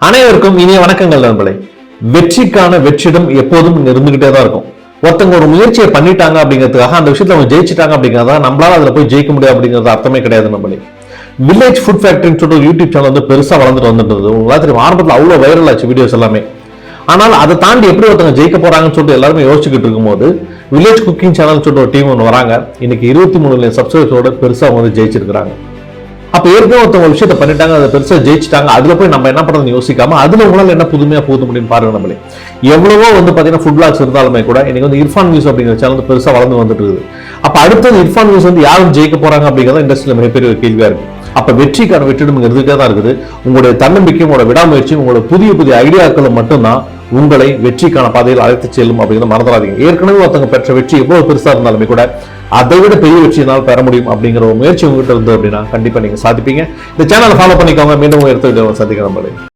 அனைவருக்கும் இனிய வணக்கங்கள் நண்பர்களே. வெற்றிக்கான வெற்றிடம் எப்போதும் இருந்துகிட்டே தான் இருக்கும். ஒருத்தவங்க ஒரு முயற்சியை பண்ணிட்டாங்க அப்படிங்கிறதுக்காக அந்த விஷயத்துல அவங்க ஜெயிச்சிட்டாங்க அப்படிங்கிறதா நம்மளால அதுல போய் ஜெயிக்க முடியும் அப்படிங்கிறது அர்த்தமே கிடையாது நண்பர்களே. வில்லேஜ் ஃபுட் ஃபேக்டரின்னு சொல்லிட்டு யூடியூப் சேனல் வந்து பெருசா வளர்ந்துட்டு வந்துட்டு உங்களுக்கு தெரியும், ஆரம்பத்தில் அவ்வளவு வைரல் ஆச்சு வீடியோஸ் எல்லாமே. ஆனால் அதை தாண்டி எப்படி ஒருத்தவங்க ஜெயிக்க போறாங்கன்னு சொல்லிட்டு எல்லாருமே யோசிச்சுக்கிட்டு இருக்கும்போது வில்லேஜ் குக்கிங் சேனல் சொல்லிட்டு ஒரு டீம் ஒன்று வராங்க. இன்னைக்கு 23 மில்லியன் சப்ஸ்கிரைபர்ஸோட பெருசா வந்து ஜெயிச்சிருக்காங்க. அப்ப ஏற்கனவே ஒருத்தவங்க விஷயத்த பண்ணிட்டாங்க, அதை பெருசா ஜெயிச்சிட்டாங்க, அதுல போய் நம்ம என்ன பண்றதுன்னு யோசிக்காம அதுல உங்களால என்ன புதுமையா போகுது அப்படின்னு பாருங்க. நம்மளே எவ்வளவோ வந்து பாத்தீங்கன்னா ஃபுட் பிளாக்ஸ் இருந்தாலுமே கூட இன்னைக்கு வந்து இர்ஃபான் நியூஸ் அப்படிங்கிற சேனல் பெருசா வளர்ந்து வந்துட்டு இருக்குது. அப்ப அடுத்தது இர்ஃபான் நியூஸ் வந்து யாரும் ஜெயிக்க போறாங்க அப்படிங்கிறத இண்டஸ்ட்ரியில மிகப்பெரிய ஒரு கேள்வியா இருக்கு. அப்ப வெற்றிக்கான வெற்றிடம் இருந்துட்டே தான் இருக்குது. உங்களுடைய தன்னம்பிக்கை, உங்களோட விடாமுயற்சி, உங்களோட புதிய புதிய ஐடியாக்களும் மட்டும்தான் உங்களை வெற்றிக்கான பாதையில் அழைத்து செல்லும் அப்படிங்கிறத மறந்துடாதீங்க. ஏற்கனவே ஒருத்தவங்க பெற்ற வெற்றி எவ்வளவு பெருசா இருந்தாலுமே கூட அதை விட பெரிய வெற்றியினால் பெற முடியும் அப்படிங்கிற ஒரு முயற்சி உங்ககிட்ட இருந்து அப்படின்னா கண்டிப்பா நீங்க சாதிப்பீங்க. இந்த சேனலை ஃபாலோ பண்ணிக்கோங்க. மீண்டும் உயர்த்த சந்திக்க நம்புறேன்.